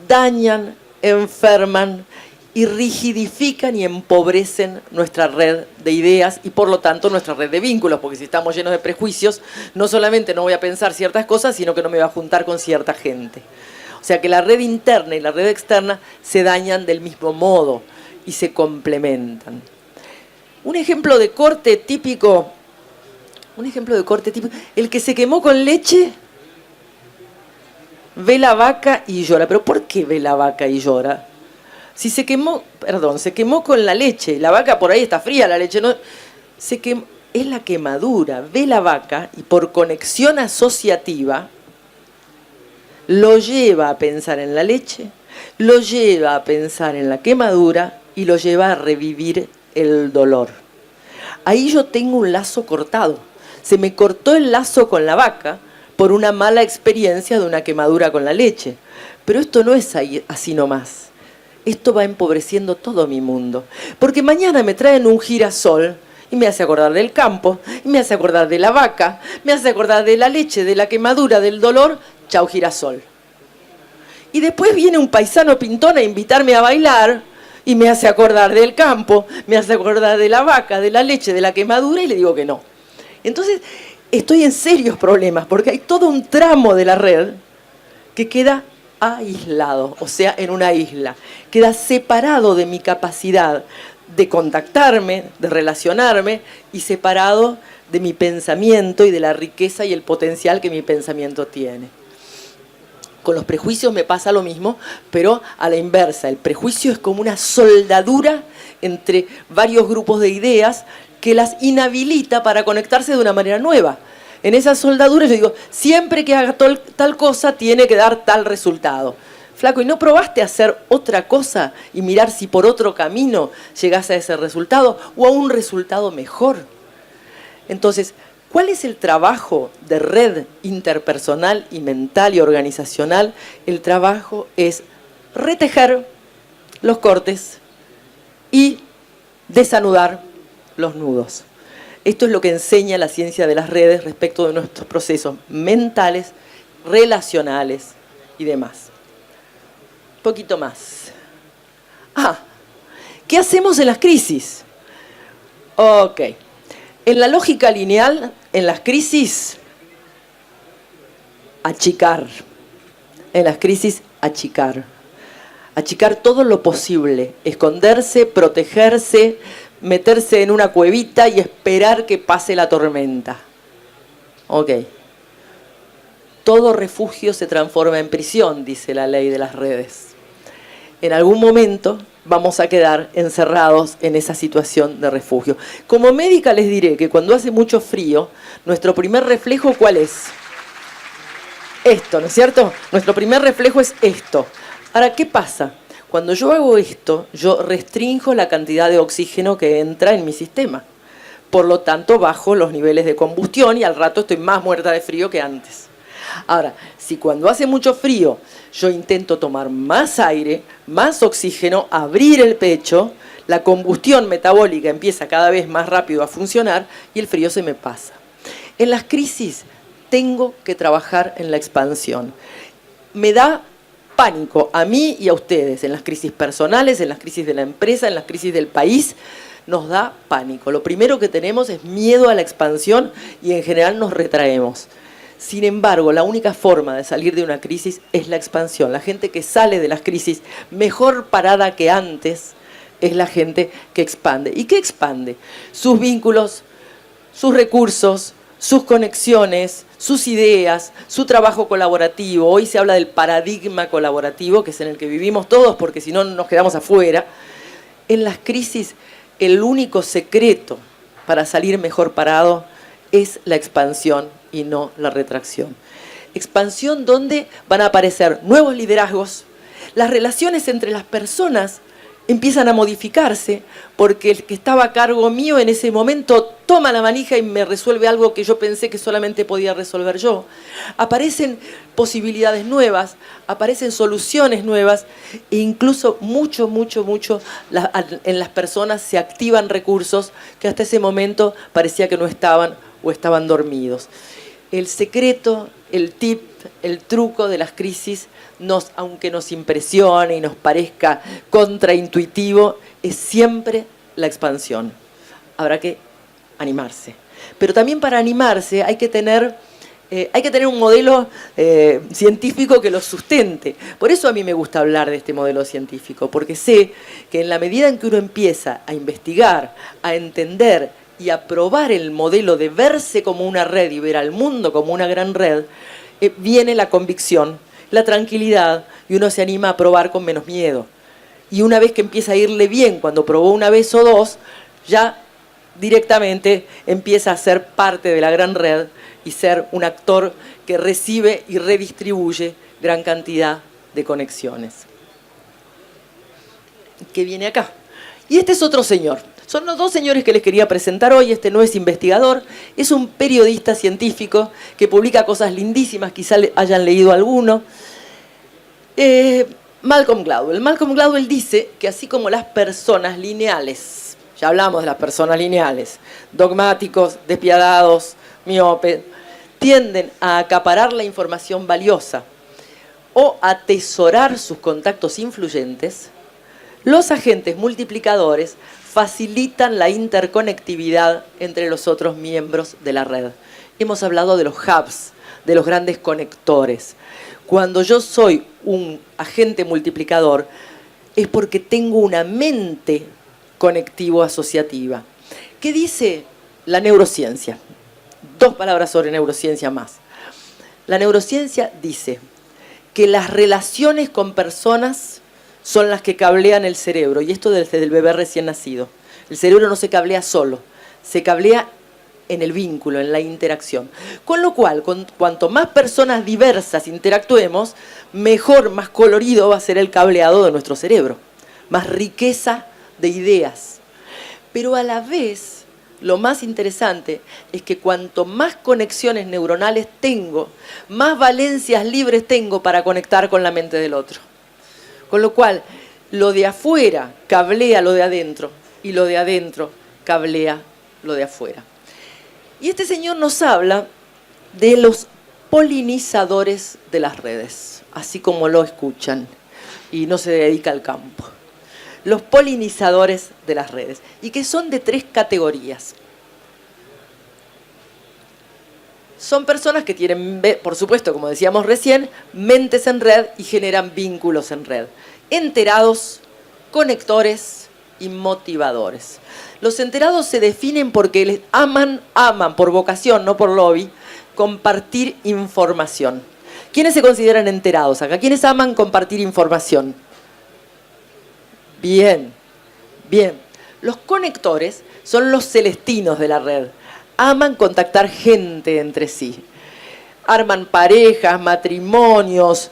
dañan, enferman y rigidifican y empobrecen nuestra red de ideas y por lo tanto nuestra red de vínculos, porque si estamos llenos de prejuicios, no solamente no voy a pensar ciertas cosas, sino que no me voy a juntar con cierta gente. O sea que la red interna y la red externa se dañan del mismo modo y se complementan. Un ejemplo de corte típico, el que se quemó con leche, ve la vaca y llora. ¿Pero por qué ve la vaca y llora? Si se quemó con la leche, la vaca por ahí está fría, la leche no, es la quemadura, ve la vaca y por conexión asociativa lo lleva a pensar en la leche, lo lleva a pensar en la quemadura y lo lleva a revivir el dolor. Ahí yo tengo un lazo cortado. Se me cortó el lazo con la vaca por una mala experiencia de una quemadura con la leche. Pero esto no es así nomás. Esto va empobreciendo todo mi mundo. Porque mañana me traen un girasol y me hace acordar del campo, y me hace acordar de la vaca, me hace acordar de la leche, de la quemadura, del dolor. Chau, girasol. Y después viene un paisano pintón a invitarme a bailar y me hace acordar del campo, me hace acordar de la vaca, de la leche, de la quemadura, y le digo que no. Entonces, estoy en serios problemas, porque hay todo un tramo de la red que queda aislado, o sea, en una isla. Queda separado de mi capacidad de contactarme, de relacionarme, y separado de mi pensamiento y de la riqueza y el potencial que mi pensamiento tiene. Con los prejuicios me pasa lo mismo, pero a la inversa. El prejuicio es como una soldadura entre varios grupos de ideas que las inhabilita para conectarse de una manera nueva. En esa soldadura yo digo, siempre que haga tal cosa tiene que dar tal resultado. Flaco, ¿y no probaste a hacer otra cosa y mirar si por otro camino llegás a ese resultado o a un resultado mejor? Entonces, ¿cuál es el trabajo de red interpersonal y mental y organizacional? El trabajo es retejer los cortes y desanudar los nudos. Esto es lo que enseña la ciencia de las redes respecto de nuestros procesos mentales, relacionales y demás. Un poquito más. ¿Qué hacemos en las crisis? Ok. En la lógica lineal, en las crisis, achicar. En las crisis, achicar. Achicar todo lo posible. Esconderse, protegerse, meterse en una cuevita y esperar que pase la tormenta. Ok. Todo refugio se transforma en prisión, dice la ley de las redes. En algún momento vamos a quedar encerrados en esa situación de refugio. Como médica les diré que cuando hace mucho frío, nuestro primer reflejo, ¿cuál es? Esto, ¿no es cierto? Nuestro primer reflejo es esto. Ahora, ¿qué pasa? Cuando yo hago esto, yo restringo la cantidad de oxígeno que entra en mi sistema. Por lo tanto, bajo los niveles de combustión y al rato estoy más muerta de frío que antes. Ahora, si cuando hace mucho frío yo intento tomar más aire, más oxígeno, abrir el pecho, la combustión metabólica empieza cada vez más rápido a funcionar y el frío se me pasa. En las crisis tengo que trabajar en la expansión. Me da pánico a mí y a ustedes, en las crisis personales, en las crisis de la empresa, en las crisis del país, nos da pánico. Lo primero que tenemos es miedo a la expansión y en general nos retraemos. Sin embargo, la única forma de salir de una crisis es la expansión. La gente que sale de las crisis mejor parada que antes es la gente que expande. ¿Y qué expande? Sus vínculos, sus recursos, sus conexiones, sus ideas, su trabajo colaborativo. Hoy se habla del paradigma colaborativo, que es en el que vivimos todos, porque si no nos quedamos afuera. En las crisis, el único secreto para salir mejor parado es la expansión y no la retracción. Expansión donde van a aparecer nuevos liderazgos, las relaciones entre las personas empiezan a modificarse porque el que estaba a cargo mío en ese momento toma la manija y me resuelve algo que yo pensé que solamente podía resolver yo. Aparecen posibilidades nuevas, aparecen soluciones nuevas e incluso mucho en las personas se activan recursos que hasta ese momento parecía que no estaban o estaban dormidos. El secreto, el tip, el truco de las crisis, aunque nos impresione y nos parezca contraintuitivo, es siempre la expansión. Habrá que animarse. Pero también para animarse hay que tener hay que tener un modelo científico que lo sustente. Por eso a mí me gusta hablar de este modelo científico, porque sé que en la medida en que uno empieza a investigar, a entender y a probar el modelo de verse como una red y ver al mundo como una gran red, viene la convicción, la tranquilidad, y uno se anima a probar con menos miedo. Y una vez que empieza a irle bien, cuando probó una vez o dos, ya directamente empieza a ser parte de la gran red y ser un actor que recibe y redistribuye gran cantidad de conexiones. ¿Qué viene acá? Y este es otro señor. Son los dos señores que les quería presentar hoy. Este no es investigador, es un periodista científico que publica cosas lindísimas, quizá hayan leído alguno. Malcolm Gladwell. Malcolm Gladwell dice que así como las personas lineales, ya hablamos de las personas lineales, dogmáticos, despiadados, miopes, tienden a acaparar la información valiosa o atesorar sus contactos influyentes, los agentes multiplicadores facilitan la interconectividad entre los otros miembros de la red. Hemos hablado de los hubs, de los grandes conectores. Cuando yo soy un agente multiplicador, es porque tengo una mente conectivo-asociativa. ¿Qué dice la neurociencia? 2 palabras sobre neurociencia más. La neurociencia dice que las relaciones con personas son las que cablean el cerebro, y esto desde el bebé recién nacido. El cerebro no se cablea solo, se cablea en el vínculo, en la interacción. Con lo cual, cuanto más personas diversas interactuemos, mejor, más colorido va a ser el cableado de nuestro cerebro. Más riqueza de ideas. Pero a la vez, lo más interesante es que cuanto más conexiones neuronales tengo, más valencias libres tengo para conectar con la mente del otro. Con lo cual, lo de afuera cablea lo de adentro y lo de adentro cablea lo de afuera. Y este señor nos habla de los polinizadores de las redes, así como lo escuchan, y no se dedica al campo. Los polinizadores de las redes, y que son de 3 categorías. Son personas que tienen, por supuesto, como decíamos recién, mentes en red y generan vínculos en red. Enterados, conectores y motivadores. Los enterados se definen porque les aman por vocación, no por lobby, compartir información. ¿Quiénes se consideran enterados acá? ¿Quiénes aman compartir información? Bien, bien. Los conectores son los celestinos de la red. Aman contactar gente entre sí. Arman parejas, matrimonios,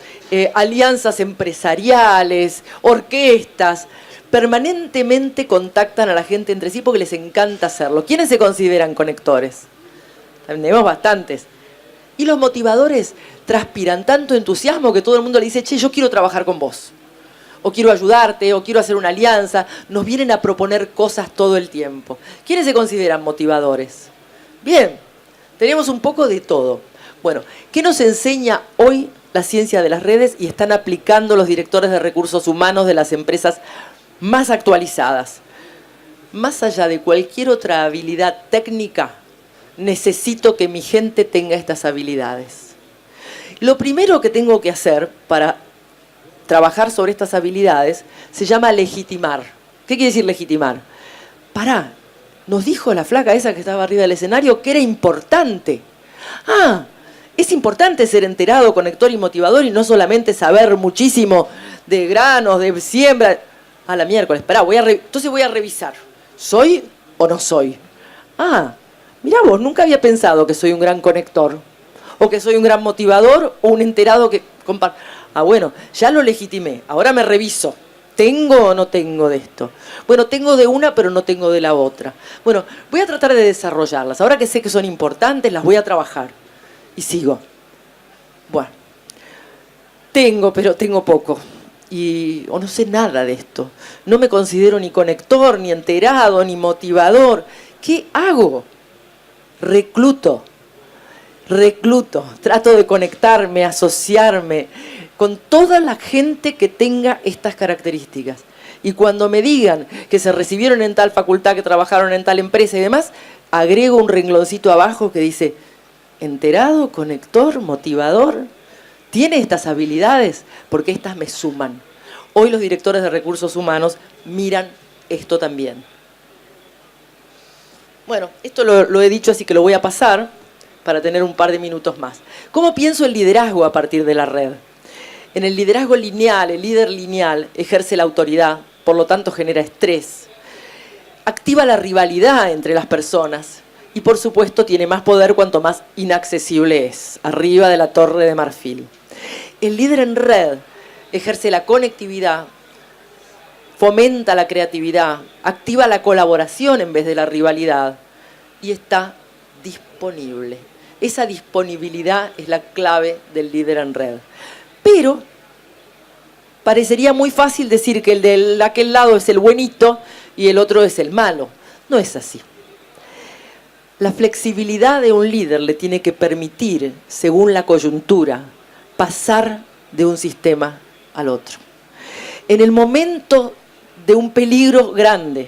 alianzas empresariales, orquestas. Permanentemente contactan a la gente entre sí porque les encanta hacerlo. ¿Quiénes se consideran conectores? Tenemos bastantes. Y los motivadores transpiran tanto entusiasmo que todo el mundo le dice, che, yo quiero trabajar con vos. O quiero ayudarte, o quiero hacer una alianza. Nos vienen a proponer cosas todo el tiempo. ¿Quiénes se consideran motivadores? Bien, tenemos un poco de todo. Bueno, ¿qué nos enseña hoy la ciencia de las redes y están aplicando los directores de recursos humanos de las empresas más actualizadas? Más allá de cualquier otra habilidad técnica, necesito que mi gente tenga estas habilidades. Lo primero que tengo que hacer para trabajar sobre estas habilidades se llama legitimar. ¿Qué quiere decir legitimar? Pará, nos dijo la flaca esa que estaba arriba del escenario que era importante. Ah, es importante ser enterado, conector y motivador y no solamente saber muchísimo de granos, de siembra. A la miércoles, pará, entonces voy a revisar. ¿Soy o no soy? Ah, mirá vos, nunca había pensado que soy un gran conector. O que soy un gran motivador o un enterado que comparte. Ah, bueno, ya lo legitimé, ahora me reviso. ¿Tengo o no tengo de esto? Bueno, tengo de una, pero no tengo de la otra. Bueno, voy a tratar de desarrollarlas. Ahora que sé que son importantes, las voy a trabajar. Y sigo. Bueno, pero tengo poco. O no sé nada de esto. No me considero ni conector, ni enterado, ni motivador. ¿Qué hago? Recluto. Trato de conectarme, asociarme con toda la gente que tenga estas características. Y cuando me digan que se recibieron en tal facultad, que trabajaron en tal empresa y demás, agrego un rengloncito abajo que dice enterado, conector, motivador, tiene estas habilidades, porque estas me suman. Hoy los directores de recursos humanos miran esto también. Bueno, esto lo he dicho, así que lo voy a pasar para tener un par de minutos más. ¿Cómo pienso el liderazgo a partir de la red? En el liderazgo lineal, el líder lineal ejerce la autoridad, por lo tanto genera estrés, activa la rivalidad entre las personas y, por supuesto, tiene más poder cuanto más inaccesible es, arriba de la torre de marfil. El líder en red ejerce la conectividad, fomenta la creatividad, activa la colaboración en vez de la rivalidad y está disponible. Esa disponibilidad es la clave del líder en red. Pero parecería muy fácil decir que el de aquel lado es el buenito y el otro es el malo. No es así. La flexibilidad de un líder le tiene que permitir, según la coyuntura, pasar de un sistema al otro. En el momento de un peligro grande,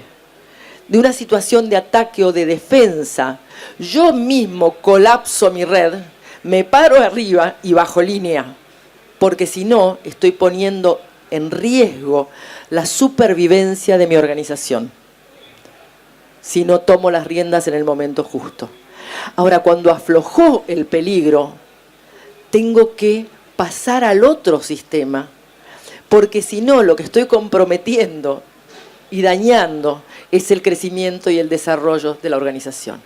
de una situación de ataque o de defensa, yo mismo colapso mi red, me paro arriba y bajo línea, porque si no, estoy poniendo en riesgo la supervivencia de mi organización, si no tomo las riendas en el momento justo. Ahora, cuando aflojó el peligro, tengo que pasar al otro sistema, porque si no, lo que estoy comprometiendo y dañando es el crecimiento y el desarrollo de la organización.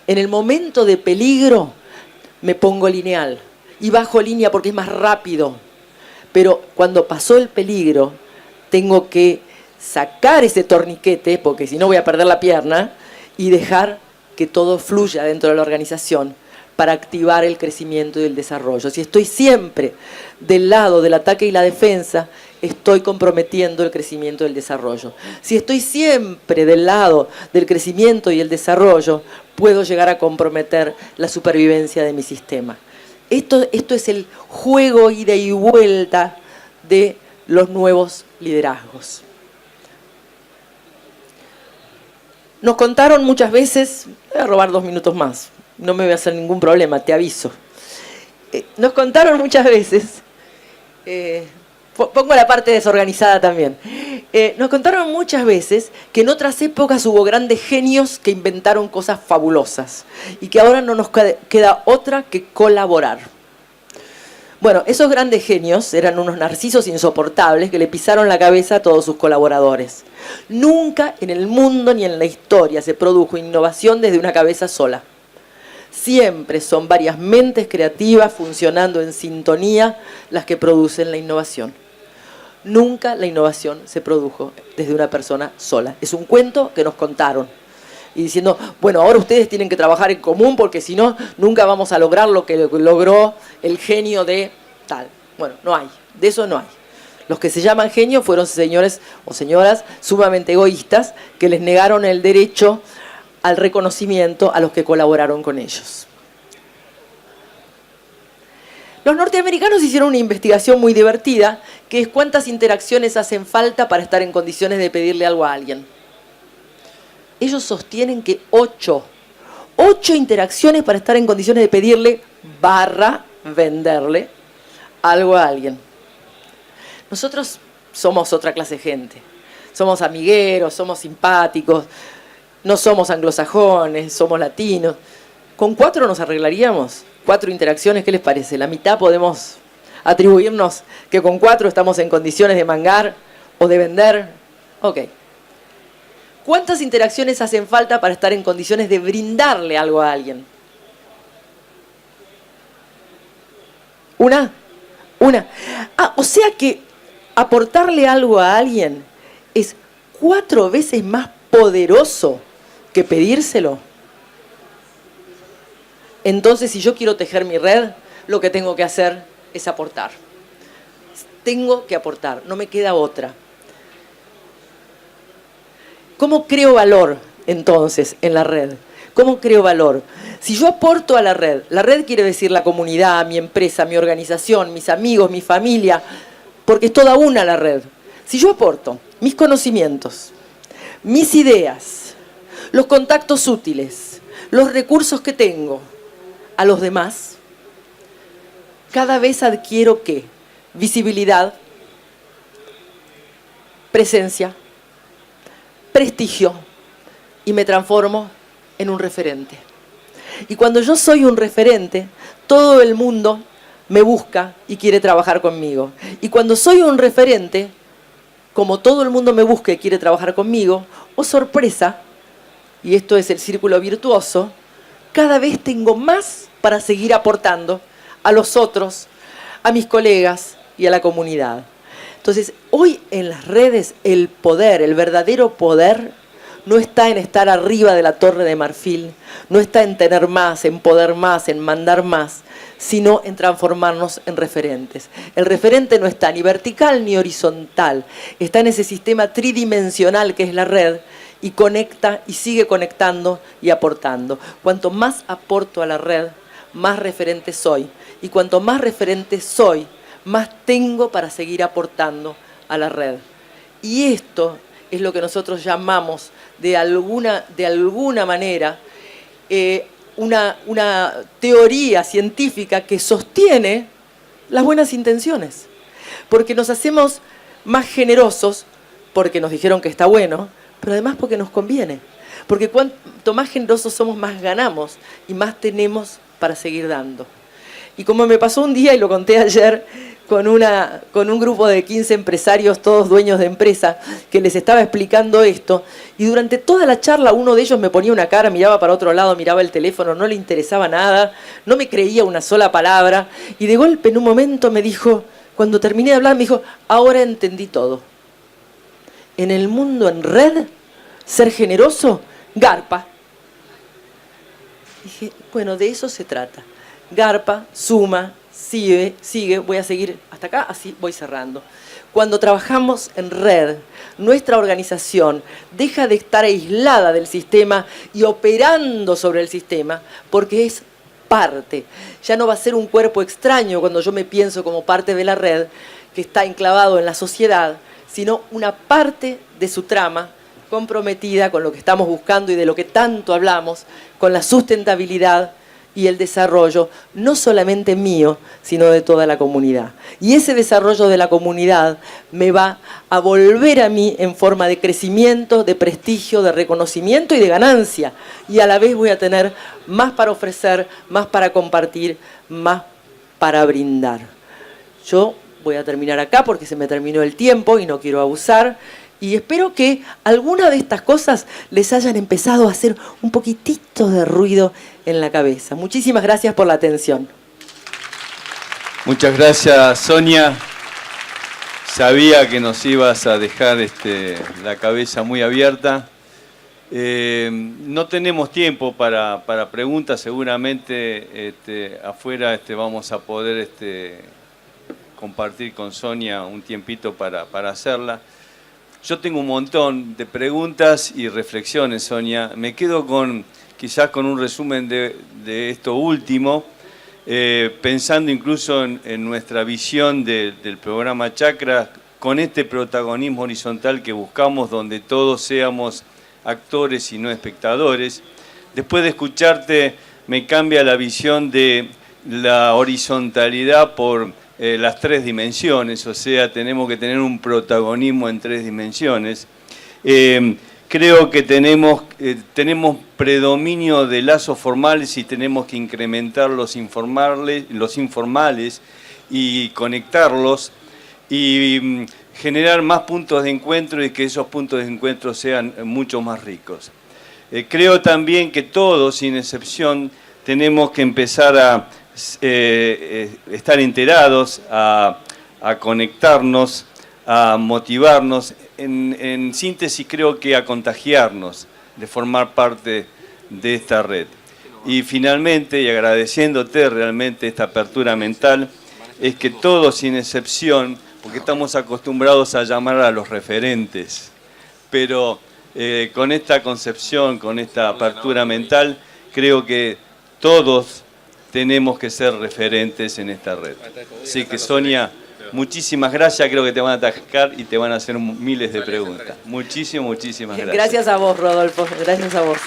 En el momento de peligro me pongo lineal y bajo línea porque es más rápido, pero cuando pasó el peligro tengo que sacar ese torniquete, porque si no voy a perder la pierna, y dejar que todo fluya dentro de la organización para activar el crecimiento y el desarrollo. Si estoy siempre del lado del ataque y la defensa, estoy comprometiendo el crecimiento y el desarrollo. Si estoy siempre del lado del crecimiento y el desarrollo, puedo llegar a comprometer la supervivencia de mi sistema. Esto es el juego ida y vuelta de los nuevos liderazgos. Nos contaron muchas veces, voy a robar 2 minutos más, no me voy a hacer ningún problema, te aviso. Nos contaron muchas veces, pongo la parte desorganizada también, nos contaron muchas veces que en otras épocas hubo grandes genios que inventaron cosas fabulosas y que ahora no nos queda otra que colaborar. Bueno, esos grandes genios eran unos narcisos insoportables que le pisaron la cabeza a todos sus colaboradores. Nunca en el mundo ni en la historia se produjo innovación desde una cabeza sola. Siempre son varias mentes creativas funcionando en sintonía las que producen la innovación. Nunca la innovación se produjo desde una persona sola. Es un cuento que nos contaron. Y diciendo, bueno, ahora ustedes tienen que trabajar en común porque si no, nunca vamos a lograr lo que logró el genio de tal. Bueno, no hay, de eso no hay. Los que se llaman genios fueron señores o señoras sumamente egoístas que les negaron el derecho al reconocimiento a los que colaboraron con ellos. Los norteamericanos hicieron una investigación muy divertida, que es cuántas interacciones hacen falta para estar en condiciones de pedirle algo a alguien. Ellos sostienen que 8 interacciones para estar en condiciones de pedirle / venderle algo a alguien. Nosotros somos otra clase de gente. Somos amigueros, somos simpáticos, no somos anglosajones, somos latinos. ¿Con 4 nos arreglaríamos? 4 interacciones, ¿qué les parece? La mitad podemos atribuirnos que con 4 estamos en condiciones de mangar o de vender. Ok. ¿Cuántas interacciones hacen falta para estar en condiciones de brindarle algo a alguien? ¿Una? O sea que aportarle algo a alguien es 4 veces más poderoso que pedírselo. Entonces, si yo quiero tejer mi red, lo que tengo que hacer es aportar. Tengo que aportar, no me queda otra. ¿Cómo creo valor, entonces, en la red? ¿Cómo creo valor? Si yo aporto a la red quiere decir la comunidad, mi empresa, mi organización, mis amigos, mi familia, porque es toda una la red. Si yo aporto mis conocimientos, mis ideas, los contactos útiles, los recursos que tengo, a los demás, cada vez adquiero ¿qué? Visibilidad, presencia, prestigio y me transformo en un referente. Y cuando yo soy un referente, todo el mundo me busca y quiere trabajar conmigo. Y cuando soy un referente, como todo el mundo me busca y quiere trabajar conmigo, oh sorpresa, y esto es el círculo virtuoso, cada vez tengo más para seguir aportando a los otros, a mis colegas y a la comunidad. Entonces, hoy en las redes el poder, el verdadero poder, no está en estar arriba de la Torre de Marfil, no está en tener más, en poder más, en mandar más, sino en transformarnos en referentes. El referente no está ni vertical ni horizontal, está en ese sistema tridimensional que es la red y conecta y sigue conectando y aportando. Cuanto más aporto a la red, más referente soy. Y cuanto más referente soy, más tengo para seguir aportando a la red. Y esto es lo que nosotros llamamos de alguna manera una teoría científica que sostiene las buenas intenciones. Porque nos hacemos más generosos porque nos dijeron que está bueno, pero además porque nos conviene. Porque cuanto más generosos somos, más ganamos y más tenemos para seguir dando. Y como me pasó un día, y lo conté ayer, con un grupo de 15 empresarios, todos dueños de empresa, que les estaba explicando esto, y durante toda la charla uno de ellos me ponía una cara, miraba para otro lado, miraba el teléfono, no le interesaba nada, no me creía una sola palabra, y de golpe en un momento me dijo, cuando terminé de hablar, me dijo, ahora entendí todo. En el mundo en red, ser generoso, garpa. Dije, bueno, de eso se trata. Garpa, suma, sigue, voy a seguir hasta acá, así voy cerrando. Cuando trabajamos en red, nuestra organización deja de estar aislada del sistema y operando sobre el sistema, porque es parte. Ya no va a ser un cuerpo extraño cuando yo me pienso como parte de la red, que está enclavado en la sociedad, sino una parte de su trama comprometida con lo que estamos buscando y de lo que tanto hablamos, con la sustentabilidad y el desarrollo, no solamente mío, sino de toda la comunidad. Y ese desarrollo de la comunidad me va a volver a mí en forma de crecimiento, de prestigio, de reconocimiento y de ganancia. Y a la vez voy a tener más para ofrecer, más para compartir, más para brindar. Yo voy a terminar acá porque se me terminó el tiempo y no quiero abusar. Y espero que alguna de estas cosas les hayan empezado a hacer un poquitito de ruido en la cabeza. Muchísimas gracias por la atención. Muchas gracias, Sonia. Sabía que nos ibas a dejar la cabeza muy abierta. No tenemos tiempo para preguntas. Seguramente afuera vamos a poder compartir con Sonia un tiempito para hacerla. Yo tengo un montón de preguntas y reflexiones, Sonia. Me quedo quizás con un resumen de esto último, pensando incluso en nuestra visión del programa Chakra, con este protagonismo horizontal que buscamos, donde todos seamos actores y no espectadores. Después de escucharte, me cambia la visión de la horizontalidad por las tres dimensiones, o sea, tenemos que tener un protagonismo en tres dimensiones. Creo que tenemos predominio de lazos formales y tenemos que incrementar los informales y conectarlos y generar más puntos de encuentro y que esos puntos de encuentro sean mucho más ricos. Creo también que todos, sin excepción, tenemos que empezar a estar enterados, a conectarnos, a motivarnos, en síntesis creo que a contagiarnos de formar parte de esta red. Y finalmente, y agradeciéndote realmente esta apertura mental, es que todos sin excepción, porque estamos acostumbrados a llamar a los referentes, pero con esta concepción, con esta apertura mental, creo que todos tenemos que ser referentes en esta red. Así que, Sonia, muchísimas gracias. Creo que te van a atacar y te van a hacer miles de preguntas. Muchísimas gracias. Gracias a vos, Rodolfo. Gracias a vos.